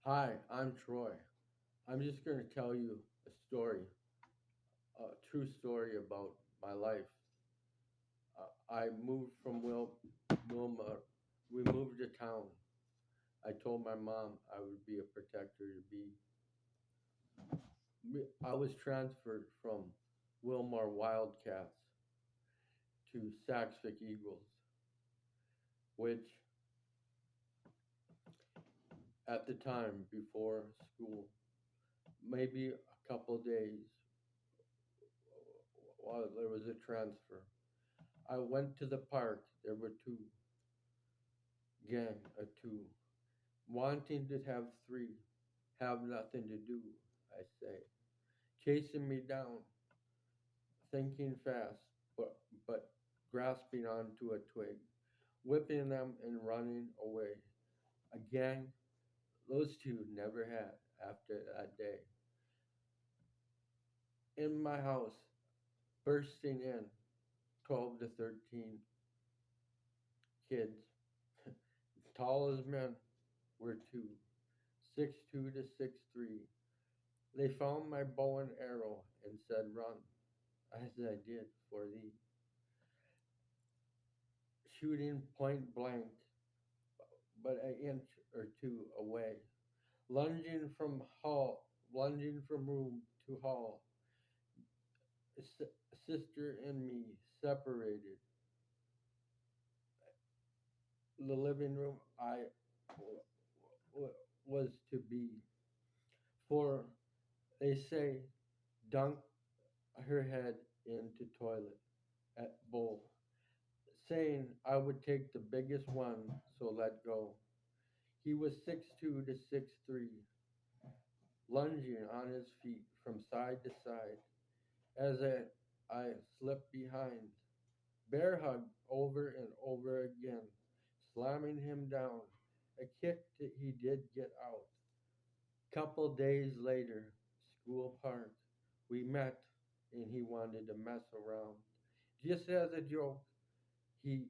Hi, I'm Troy. I'm just going to tell you a story, a true story about my life. I moved from Wilma. We moved to town. I told my mom I would be a protector to be. I was transferred from Wilmar Wildcats to Saxvik Eagles, which at the time before school, maybe a couple days while there was a transfer, I went to the park. There were two, wanting to have three, have nothing to do, I say, chasing me down, thinking fast, but grasping onto a twig, whipping them and running away. A gang those two never had after that day. In my house, bursting in, 12 to 13 kids, tall as men were two, 6'2" to 6'3". They found my bow and arrow and said, "Run," as I did for thee, shooting point blank, but an inch or two away, lunging from room to hall, sister and me separated. The living room I was to be, for they say, dunk her head into toilet at bowl, saying I would take the biggest one, so let go. He was 6'2" to 6'3", lunging on his feet from side to side as I slipped behind, bear hug over and over again, slamming him down. A kick that he did get out. Couple days later, school park, we met and he wanted to mess around. Just as a joke, he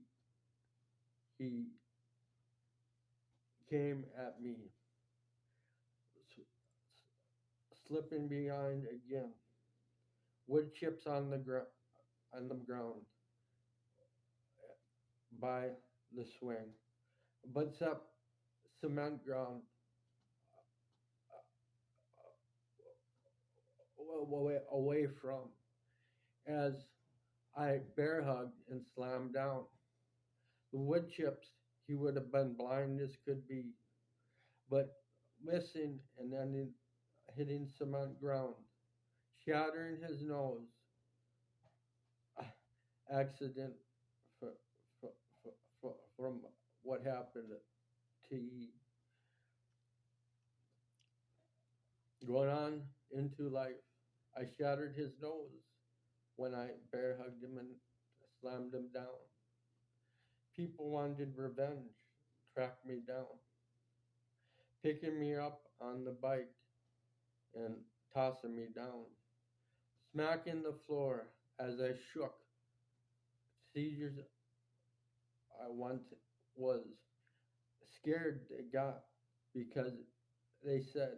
he came at me, slipping behind again. Wood chips on the ground by the swing, but cement ground away from as I bear hugged and slammed down. The wood chips, he would have been blind as could be, but missing and then hitting cement ground, shattering his nose. Accident for, from what happened to he. Going on into life, I shattered his nose when I bear hugged him and slammed him down. People wanted revenge, tracked me down, picking me up on the bike and tossing me down, smacking the floor as I shook. Seizures I once was scared they got because they said,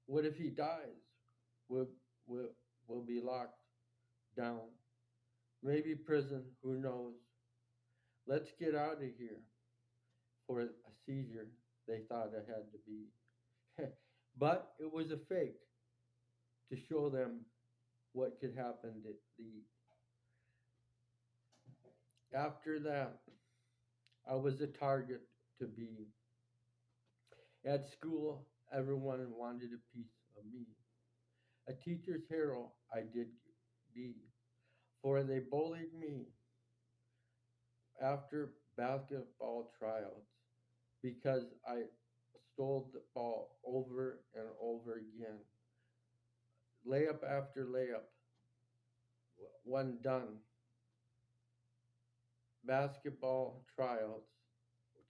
"What if he dies? We'll, we'll, we'll be locked down. Maybe prison, who knows? Let's get out of here." For a seizure, they thought it had to be. But it was a fake to show them what could happen to the. After that, I was a target to be. At school, everyone wanted a piece of me. A teacher's hero I did be, for they bullied me after basketball tryouts because I stole the ball over and over again. Layup after layup, one done. Basketball tryouts,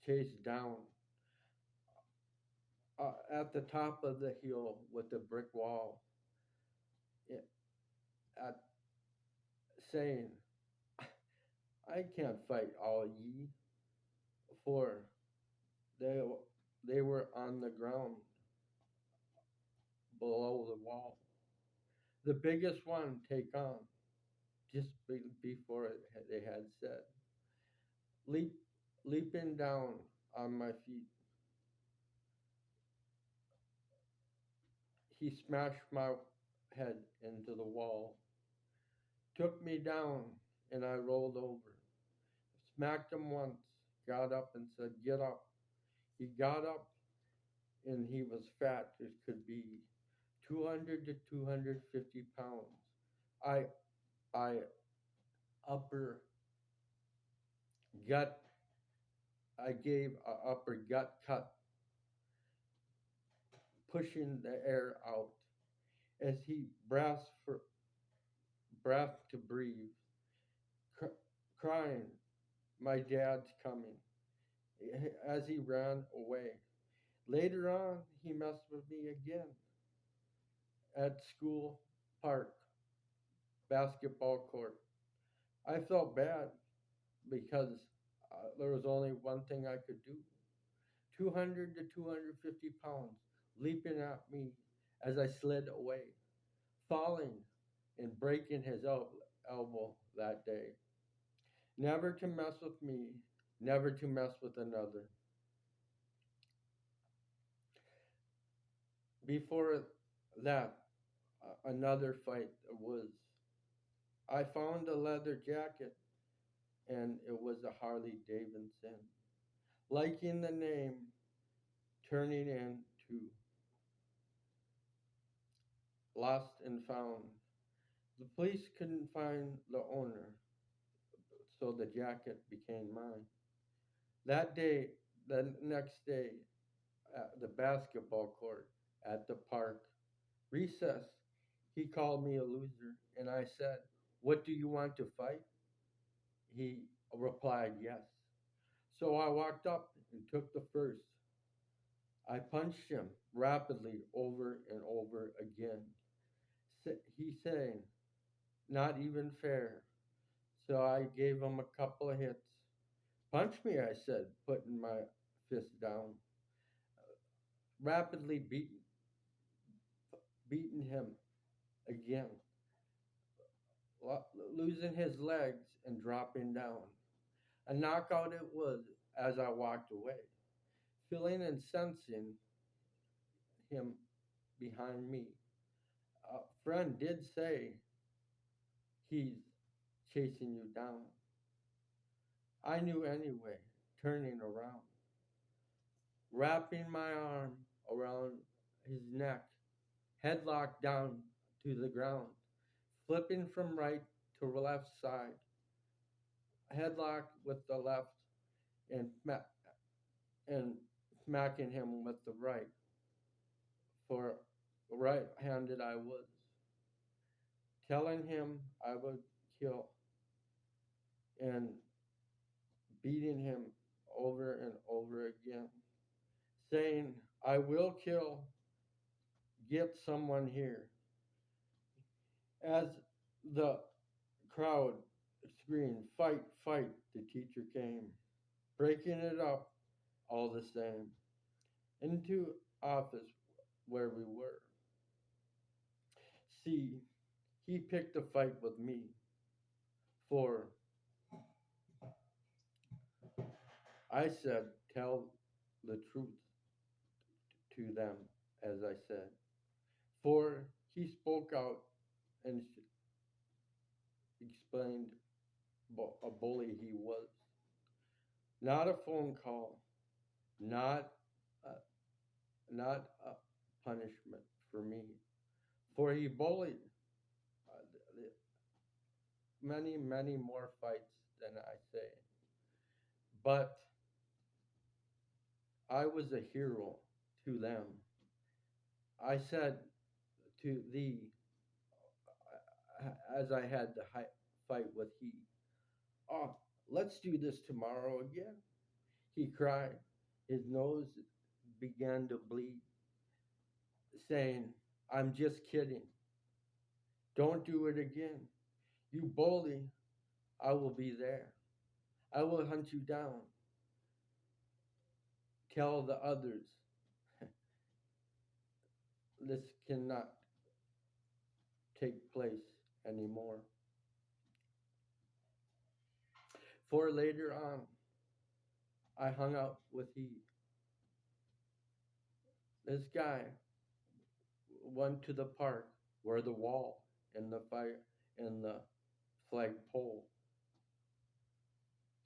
chased down at the top of the hill with the brick wall, it, at saying, "I can't fight all ye," for they they were on the ground below the wall. The biggest one take on, just before they had said, leap, leaping down on my feet. He smashed my head into the wall, took me down, and I rolled over. Smacked him once, got up and said, "Get up." He got up, and he was fat as could be, 200 to 250 pounds. I, I upper gut, I gave a upper gut cut, pushing the air out as he breath to breathe, crying, "My dad's coming," as he ran away. Later on, he messed with me again at school park basketball court. I felt bad because there was only one thing I could do. 200 to 250 pounds leaping at me as I slid away, falling and breaking his elbow that day. Never to mess with me, never to mess with another. Before that, another fight was, I found a leather jacket and it was a Harley Davidson. Liking the name, turning into lost and found. The police couldn't find the owner, so the jacket became mine. That day, the next day, at the basketball court at the park, recess, he called me a loser, and I said, "What do you want to fight?" He replied, "Yes." So I walked up and took the first. I punched him rapidly over and over again. He saying, "Not even fair." So I gave him a couple of hits. "Punch me," I said, putting my fist down. Rapidly beating him again, losing his legs and dropping down. A knockout it was as I walked away, feeling and sensing him behind me. A friend did say, "He's chasing you down." I knew anyway, turning around, wrapping my arm around his neck, headlock down to the ground, flipping from right to left side, headlock with the left, and and smacking him with the right. For right-handed I was, telling him I would kill and beating him over and over again, saying, "I will kill, get someone here." As the crowd screamed, "Fight, fight," the teacher came, breaking it up all the same, into office where we were. See, he picked a fight with me, for I said, "Tell the truth to them," as I said. For he spoke out and explained a bully he was. Not a phone call, not a, not a punishment for me. For he bullied many, many more fights than I say. But I was a hero to them. I said to thee, as I had the fight with he, "Oh, let's do this tomorrow again." He cried. His nose began to bleed, saying, "I'm just kidding. Don't do it again. You bully, I will be there. I will hunt you down. Tell the others this cannot take place anymore. For later on, I hung out with this guy went to the park where the wall and the fire and the flagpole.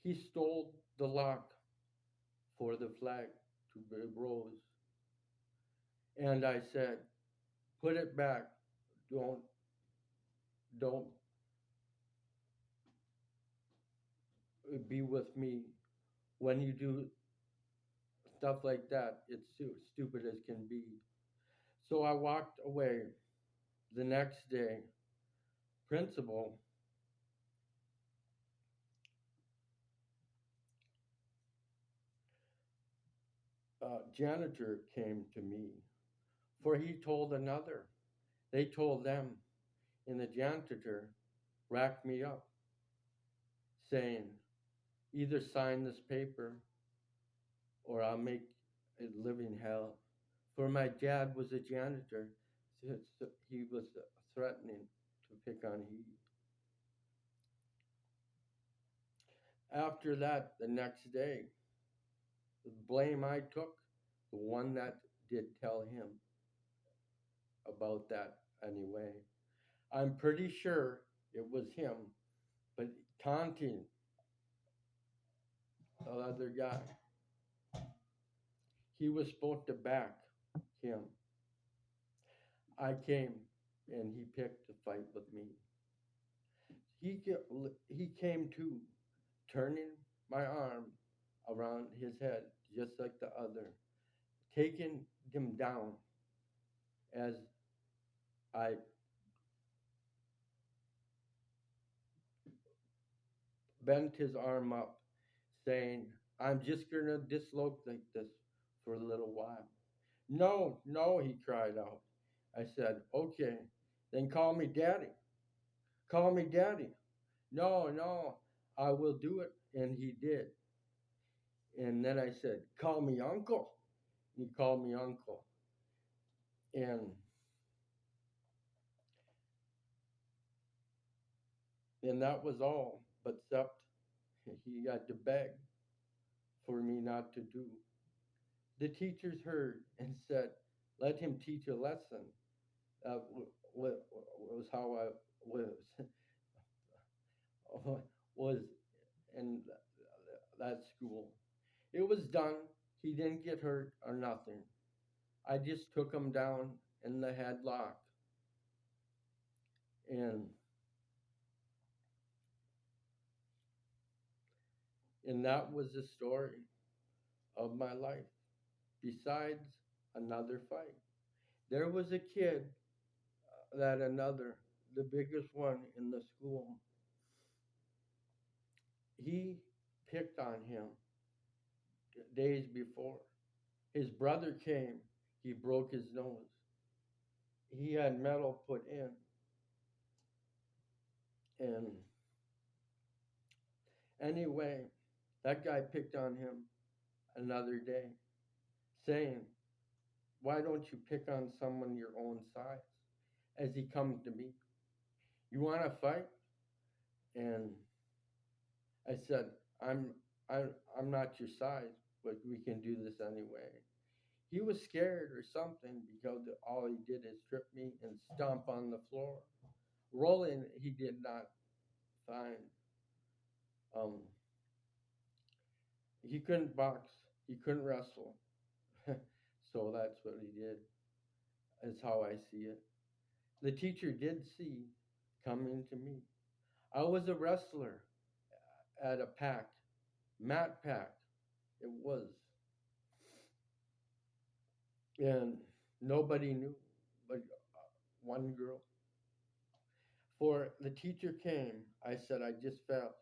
He stole the lock for the flag to be rose. And I said, put it back. Don't don't be with me. When you do stuff like that, it's stupid as can be. So I walked away. The next day, principal janitor came to me, for he told another. They told them, and the janitor racked me up, saying, either sign this paper or I'll make a living hell. For my dad was a janitor, so he was threatening to pick on he. After that, the next day, the blame I took, the one that did tell him about that anyway. I'm pretty sure it was him, but taunting the other guy, he was supposed to back him. I came and he picked a fight with me. He came to, turning my arm around his head just like the other, taking him down as I bent his arm up, saying, I'm just going to dislocate this for a little while. No, no, he cried out. I said, okay, then call me daddy. Call me daddy. No, no, I will do it. And he did. And then I said, call me uncle. He called me uncle. And that was all, but except he had to beg for me not to do. The teachers heard and said, let him teach a lesson. Was how I was was in that school. It was done. He didn't get hurt or nothing. I just took him down in the headlock, and that was the story of my life. Besides another fight, there was a kid that another, the biggest one in the school, he picked on him days before. His brother came, he broke his nose. He had metal put in. And anyway, that guy picked on him another day, saying, why don't you pick on someone your own size? As he comes to me, you want to fight? And I said, I'm I'm not your size, but we can do this anyway. He was scared or something because all he did is trip me and stomp on the floor. Rolling, he did not find. Um, he couldn't box. He couldn't wrestle. So that's what he did. That's how I see it. The teacher did see coming to me. I was a wrestler at a pack, mat pack. It was. And nobody knew but one girl. For the teacher came, I said, I just fell.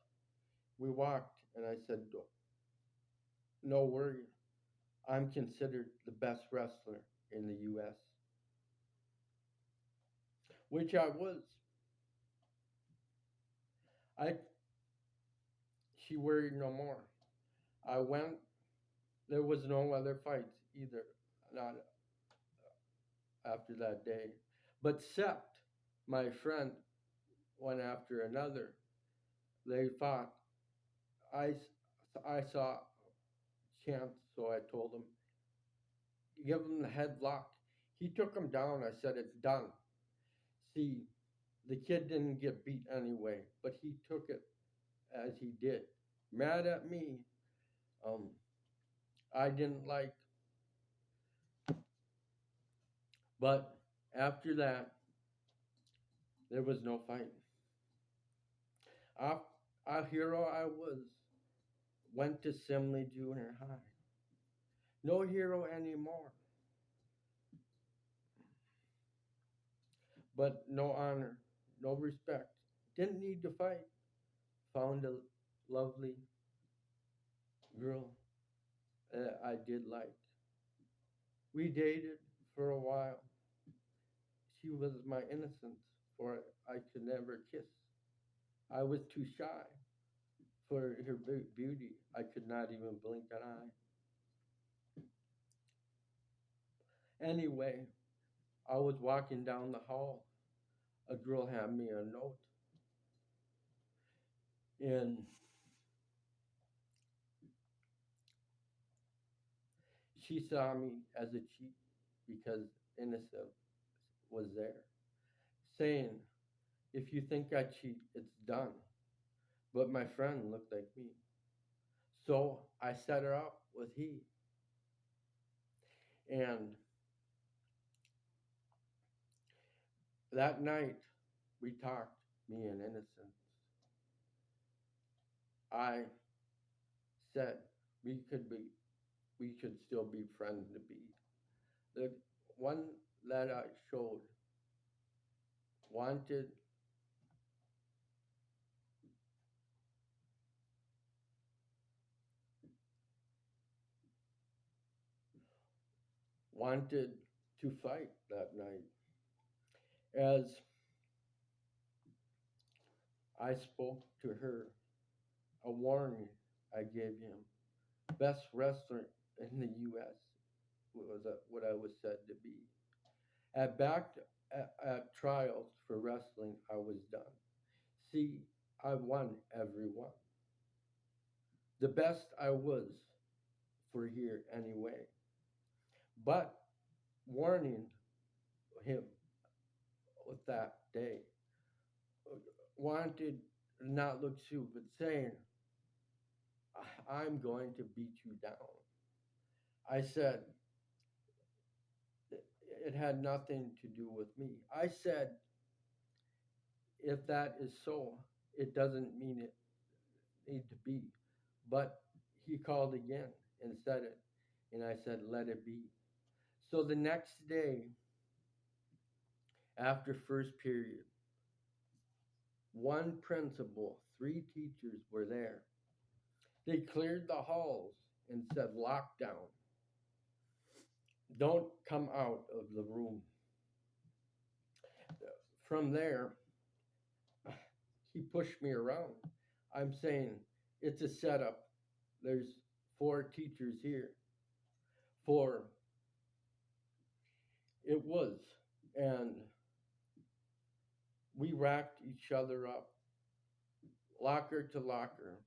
We walked, and I said, no worry. I'm considered the best wrestler in the U.S., which I was. I She worried no more. I went. There was no other fights either, not after that day. But Sept, my friend, one after another, they thought I, I saw chance, so I told him, give him the headlock. He took him down. I said, it's done. See, the kid didn't get beat anyway, but he took it as he did. Mad at me. Um, I didn't like, but after that, there was no fight. A, a hero I was, went to Simley Junior High. No hero anymore, but no honor, no respect. Didn't need to fight. Found a lovely girl that I did like. We dated for a while. She was my innocence, for I could never kiss. I was too shy for her beauty. I could not even blink an eye. Anyway, I was walking down the hall. A girl handed me a note, and she saw me as a cheat because innocent was there, saying, if you think I cheat, it's done. But my friend looked like me. So I set her up with he. And that night, we talked, me and Innocence. I said we could be, we could still be friends to be. The one that I showed wanted wanted to fight that night. As I spoke to her, a warning I gave him. Best wrestler in the U.S. was what I was said to be. At back at trials for wrestling, I was done. See, I won every one. The best I was for here anyway. But warning him with that day, wanted not look stupid, saying, I'm going to beat you down. I said, it had nothing to do with me. I said, if that is so, it doesn't mean it need to be. But he called again and said it. And I said, let it be. So the next day, after first period, one principal, three teachers were there. They cleared the halls and said, lockdown. Don't come out of the room. From there, he pushed me around. I'm saying, it's a setup. There's four teachers here. Four. It was. And we racked each other up, locker to locker.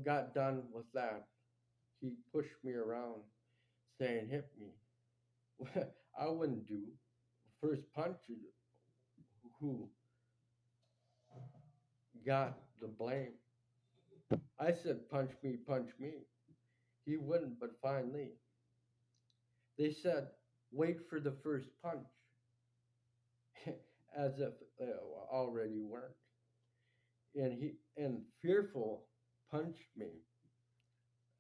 Got done with that. He pushed me around, saying, hit me. I wouldn't do. First punch, who got the blame? I said, punch me, punch me. He wouldn't, but finally, they said, wait for the first punch, as if they already weren't. And fearful punched me.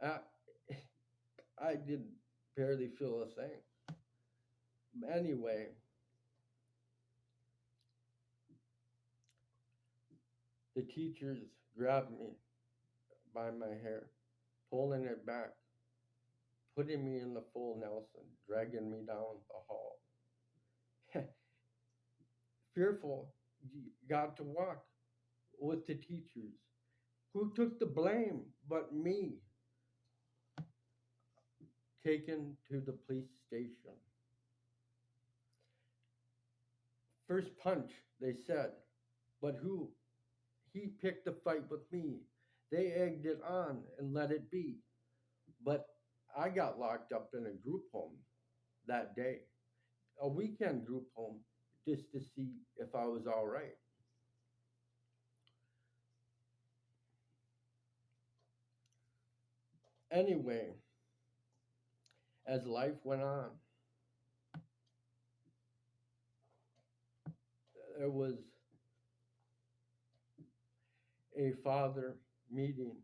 I, I didn't barely feel a thing. Anyway, the teachers grabbed me by my hair, pulling it back, putting me in the full Nelson, dragging me down the hall. Fearful got to walk with the teachers. Who took the blame but me? taken to the police station. First punch, they said, but who? He picked a fight with me. They egged it on and let it be. But I got locked up in a group home that day, a weekend group home, just to see if I was all right. Anyway, as life went on, there was a father meeting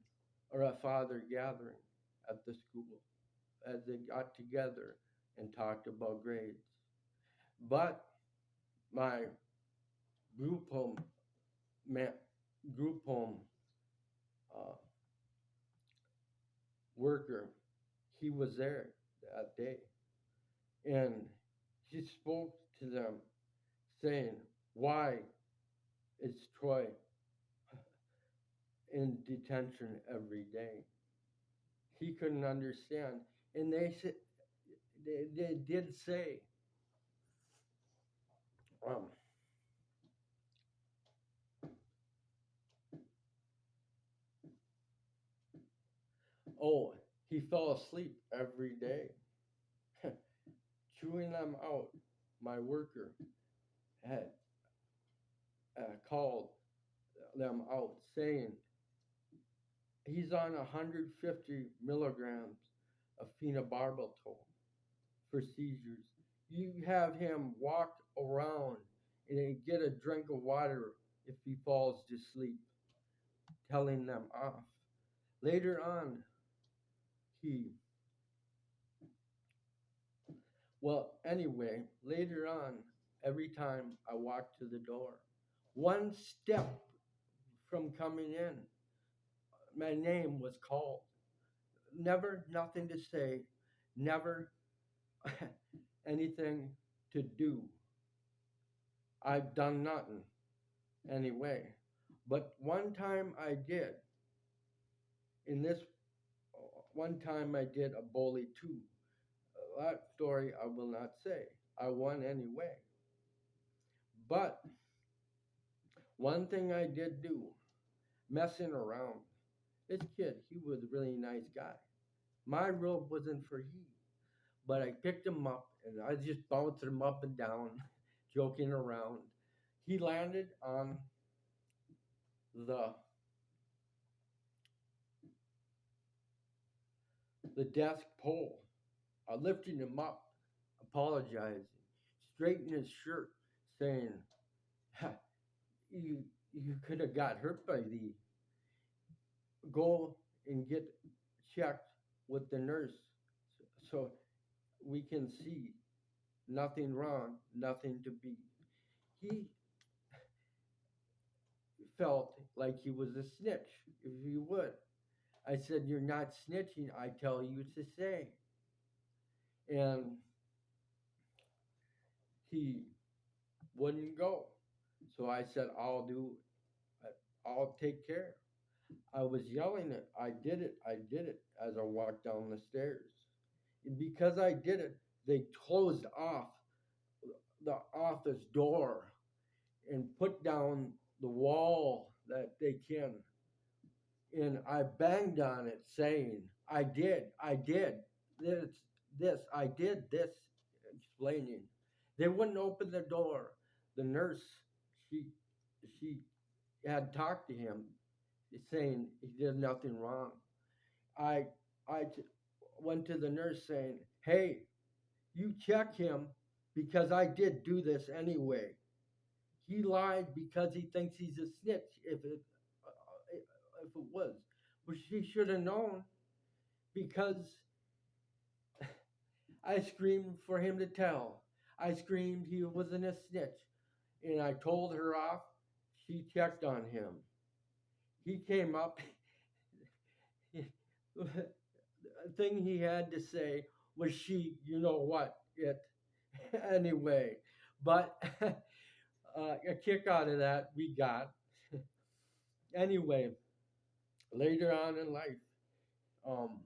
or a father gathering at the school as they got together and talked about grades. But my group home man, group home uh, worker, he was there that day, and he spoke to them, saying, "Why is Troy in detention every day?" He couldn't understand, and they said they did say, um, "Oh, he fell asleep every day." Chewing them out, my worker had called them out, saying he's on 150 milligrams of phenobarbital for seizures. You have him walk around and get a drink of water if he falls to sleep, telling them off. Later on, he, anyway, later on, every time I walked to the door, one step from coming in, my name was called. Never nothing to say, never anything to do. I've done nothing anyway. But one time I did. In this one time I did a bully too. That story I will not say. I won anyway. But one thing I did do, messing around. This kid, he was a really nice guy. My robe wasn't for he, but I picked him up and I just bounced him up and down, joking around. He landed on the the desk pole. I lifted him up, apologizing, straightened his shirt, saying, you could have got hurt by the go and get checked with the nurse so we can see nothing wrong, nothing to be." He felt like he was a snitch, if you would. I said, "You're not snitching, I tell you to say." And he wouldn't go. So I said, I'll take care. I was yelling it. I did it as I walked down the stairs. And because I did it, they closed off the office door and put down the wall that they can. And I banged on it saying, I did I did this, explaining. They wouldn't open the door. The nurse, she she had talked to him, saying he did nothing wrong. I went to the nurse saying, "Hey, you check him because I did do this anyway. He lied because he thinks he's a snitch. If it was, but she should have known because I screamed for him to tell. I screamed he wasn't a snitch, and I told her off. She checked on him. He came up. The thing he had to say was she, you know what, it anyway. But a kick out of that we got. Anyway, later on in life, um,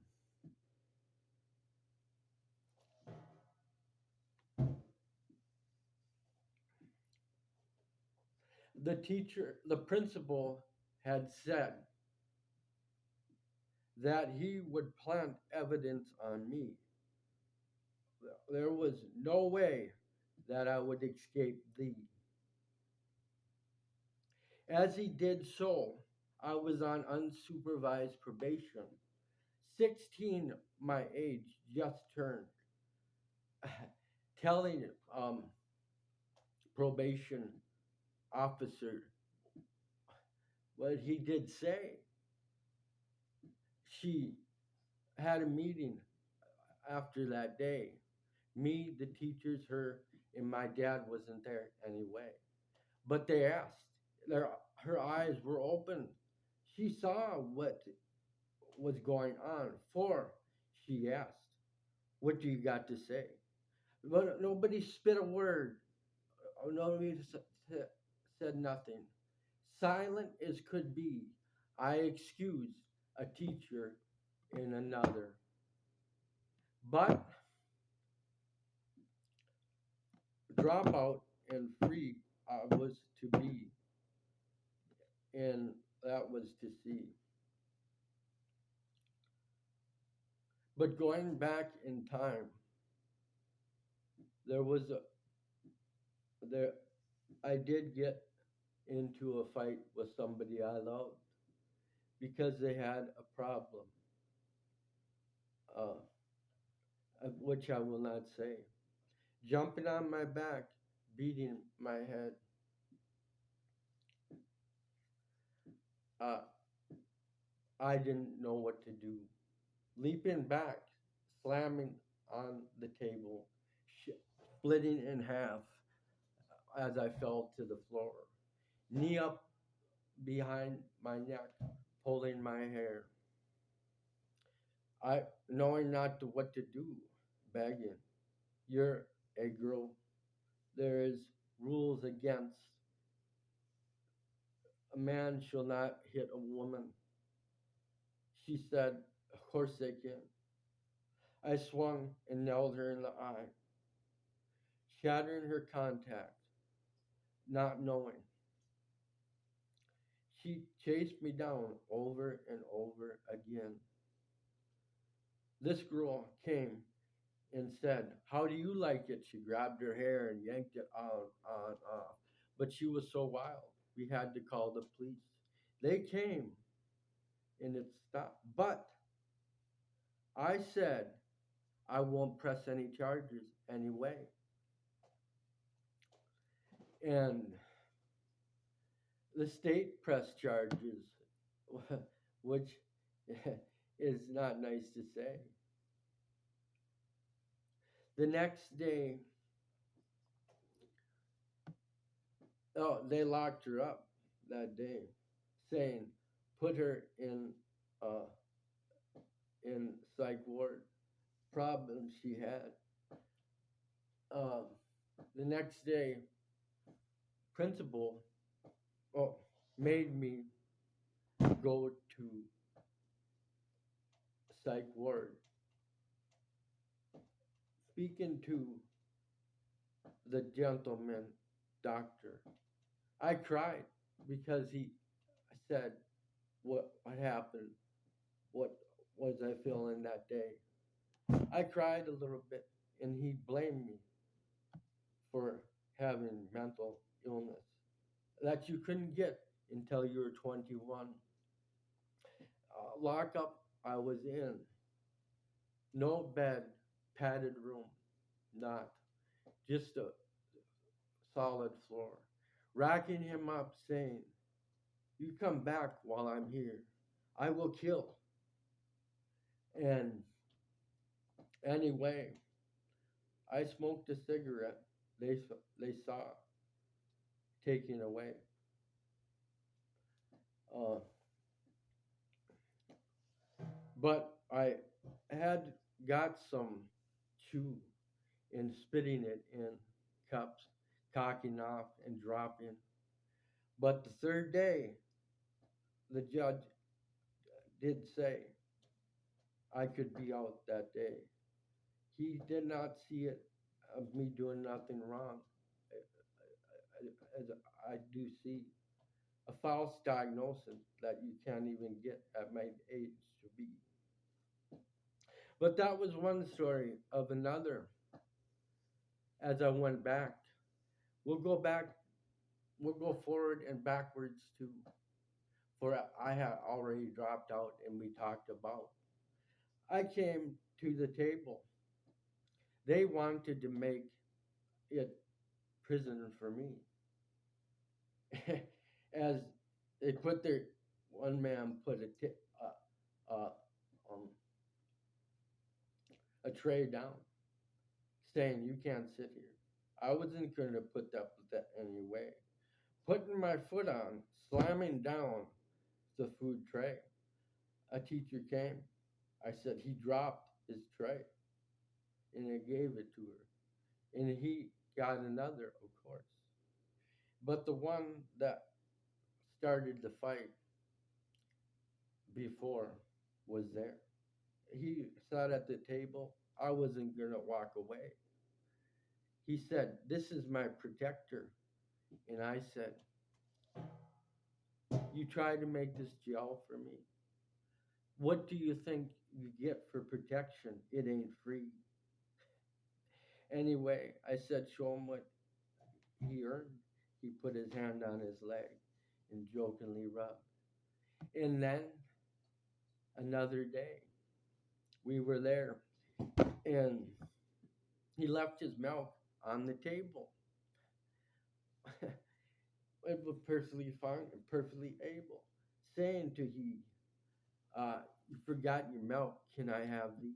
The principal had said that he would plant evidence on me. There was no way that I would escape thee. As he did so, I was on unsupervised probation. 16, my age just turned, telling probation officer what he did say. She had a meeting after that day. Me, the teachers, her, and my dad wasn't there anyway. But they asked. Her eyes were open. She saw what was going on. For she asked, "What do you got to say?" But nobody spit a word. Nobody said nothing. Silent as could be, I excused a teacher in another. But dropout and free I was to be, and that was to see. But going back in time, there was a there I did get into a fight with somebody I loved because they had a problem, uh, which I will not say. Jumping on my back, beating my head. Uh, I didn't know what to do. Leaping back, slamming on the table, splitting in half as I fell to the floor. Knee up behind my neck, pulling my hair. I knowing not to what to do, begging. You're a girl. There is rules against a man shall not hit a woman. She said, "Of course they can." I swung and nailed her in the eye, shattering her contact, not knowing. She chased me down over and over again. This girl came and said, "How do you like it?" She grabbed her hair and yanked it on, off. But she was so wild, we had to call the police. They came and it stopped. But I said, I won't press any charges anyway. And the state pressed charges, which is not nice to say. The next day, oh, they locked her up that day, saying, put her uh, in psych ward. Problems she had. Um, the next day, principal oh, made me go to psych ward. Speaking to the gentleman doctor, I cried because he said what happened, what was I feeling that day. I cried a little bit, and he blamed me for having mental illness that you couldn't get until you were 21. Lockup I was in, no bed, padded room, not just a solid floor. Racking him up, saying, "You come back while I'm here. I will kill." And anyway, I smoked a cigarette. They saw taking away. Uh, but I had got some chew and spitting it in cups, cocking off and dropping. But the third day, the judge did say I could be out that day. He did not see it of me doing nothing wrong, as I do see. a false diagnosis that you can't even get at my age to be. But that was one story of another as I went back. We'll go back, we'll go forward and backwards too. For I had already dropped out and we talked about. I came to the table. They wanted to make it prison for me. As they put their, one man put uh, um, a tray down saying, "You can't sit here." I wasn't going to put up with that anyway. Putting my foot on, slamming down the food tray. A teacher came. I said, "He dropped his tray." And I gave it to her. And he got another, of course. But the one that started the fight before was there. He sat at the table. I wasn't going to walk away. He said, "This is my protector." And I said, "You tried to make this jail for me. What do you think you get for protection? It ain't free." Anyway, I said, "Show him what he earned." He put his hand on his leg and jokingly rubbed. And then another day, we were there, and he left his milk on the table. It was perfectly fine and perfectly able, saying to he, "You forgot your milk. Can I have thee?"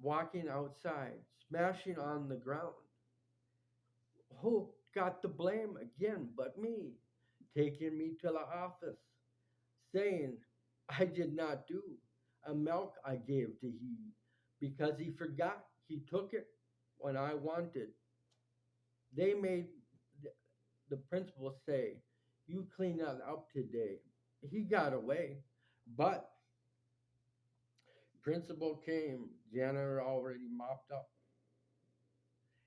Walking outside, smashing on the ground. Who got the blame again but me? Taking me to the office, saying I did not do a milk I gave to he because he forgot he took it when I wanted. They made the principal say, "You clean that up today." He got away, but principal came, janitor already mopped up.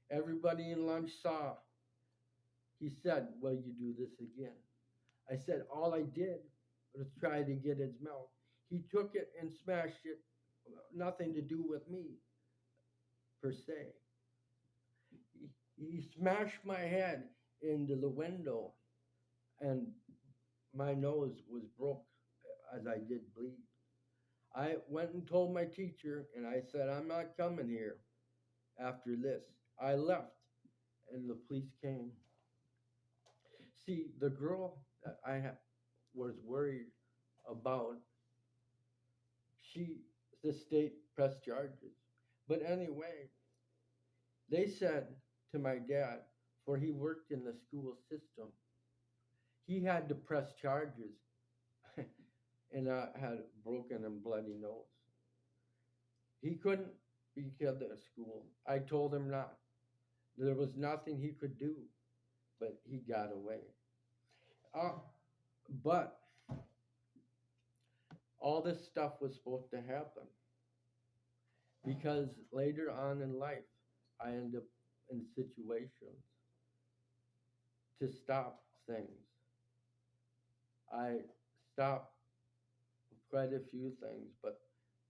Everybody in lunch saw. He said, "Will you do this again?" I said, "All I did was try to get his milk. He took it and smashed it. Nothing to do with me, per se." He smashed my head into the window, and my nose was broke as I did bleed. I went and told my teacher, and I said, "I'm not coming here after this." I left, and the police came. See, the girl that was worried about, she, the state pressed charges. But anyway, they said to my dad, for he worked in the school system, he had to press charges, and I had a broken and bloody nose. He couldn't be killed at school. I told him not. There was nothing he could do, but he got away. Uh, but all this stuff was supposed to happen because later on in life, I ended up in situations to stop things. I stopped quite a few things, but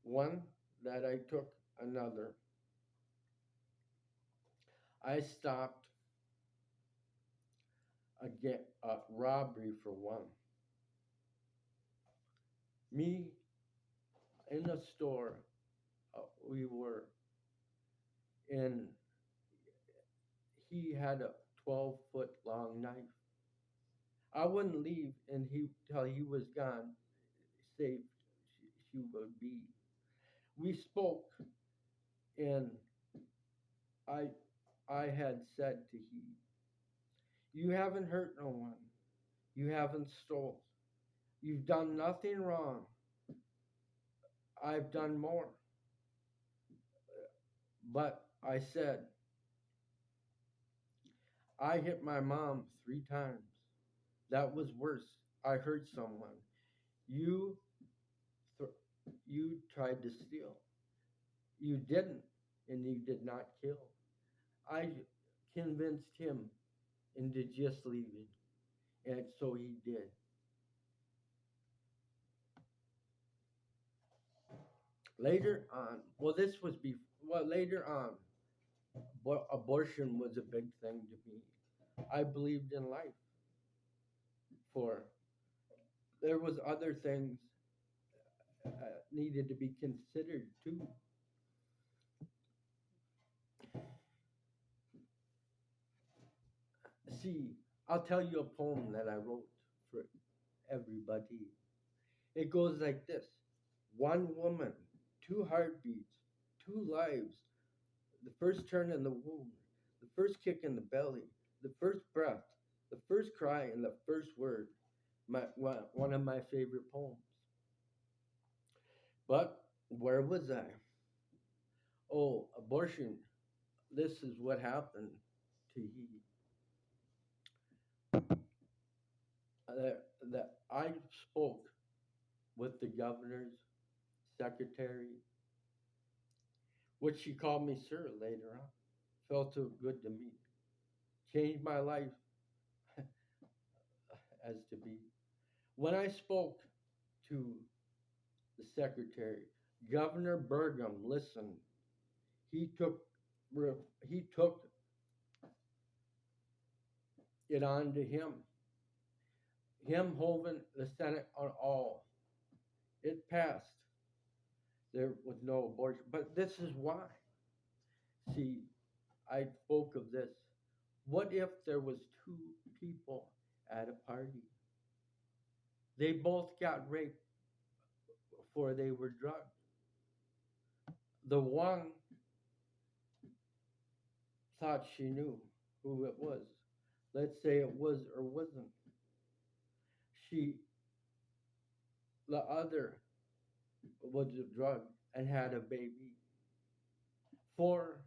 one that I took another. I stopped a robbery for one. Me in a store, we were in. He had a 12-foot long knife. I wouldn't leave, and he till he was gone, safe she would be. We spoke, and I I had said to he, "You haven't hurt no one. You haven't stole. You've done nothing wrong. I've done more." But I said, "I hit my mom 3 times. That was worse. I hurt someone. You th- you tried to steal. You didn't, and you did not kill." I convinced him into just leaving, And so he did. Later on, well, this was before, well, later on, abortion was a big thing to me. I believed in life. For there was other things needed to be considered too. See, I'll tell you a poem that I wrote for everybody. It goes like this: one woman, two heartbeats, two lives, the first turn in the womb, the first kick in the belly, the first breath, the first cry, and the first word. One of my favorite poems. But where was I? Oh, abortion. This is what happened to he. That I spoke with the governor's secretary, which she called me sir later on. Felt so good to me. Changed my life as to be. When I spoke to the secretary, Governor Burgum listened. He took he took it on to him. Him holding the Senate on all. It passed. There was no abortion. But this is why. See, I spoke of this. What if there was two people at a party? They both got raped before they were drugged. The one thought she knew who it was. Let's say it was or wasn't. She, the other, was drugged and had a baby. For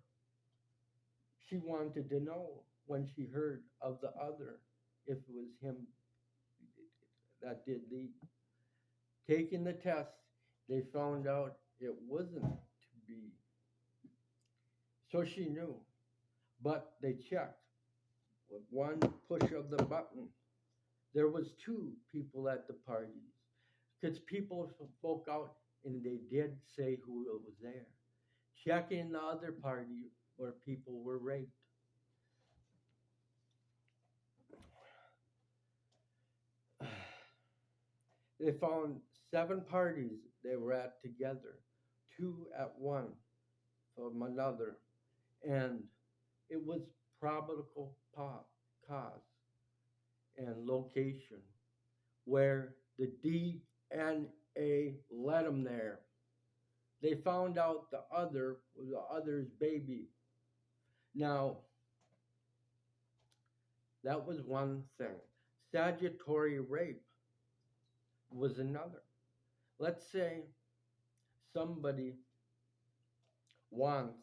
she wanted to know when she heard of the other if it was him that did the taking the test. They found out it wasn't to be. So she knew, but they checked with one push of the button. There was two people at the parties because people spoke out and they did say who it was there. Checking the other party where people were raped. They found 7 parties they were at together, 2 at one from another, and it was probable cause and location where the DNA led them there. They found out the other was the other's baby. Now, that was one thing. Statutory rape was another. Let's say somebody wants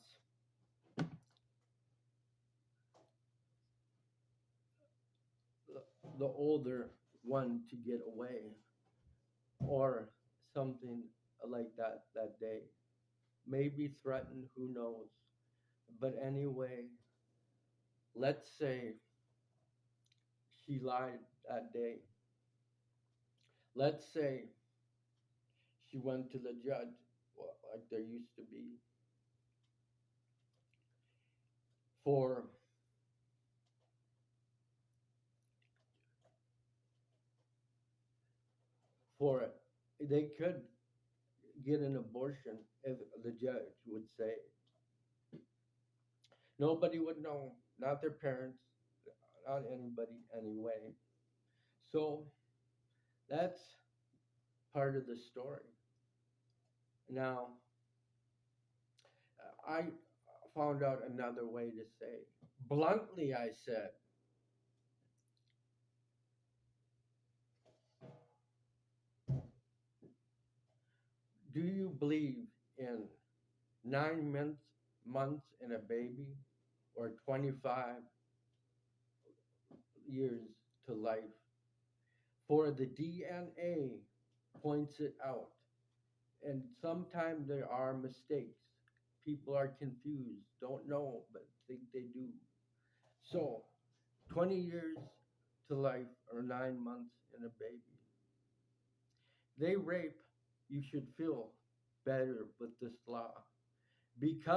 the older one to get away or something like that day. Maybe threatened, who knows. But anyway, let's say she lied that day. Let's say she went to the judge, well, like there used to be, for it. They could get an abortion if the judge would say. Nobody would know, not their parents, not anybody anyway. So that's part of the story. Now, I found out another way to say. Bluntly, I said, do you believe in 9 months in a baby or 25 years to life? For the DNA points it out. And sometimes there are mistakes. People are confused, don't know, but think they do. So, 20 years to life or 9 months in a baby. They rape, you should feel better with this law because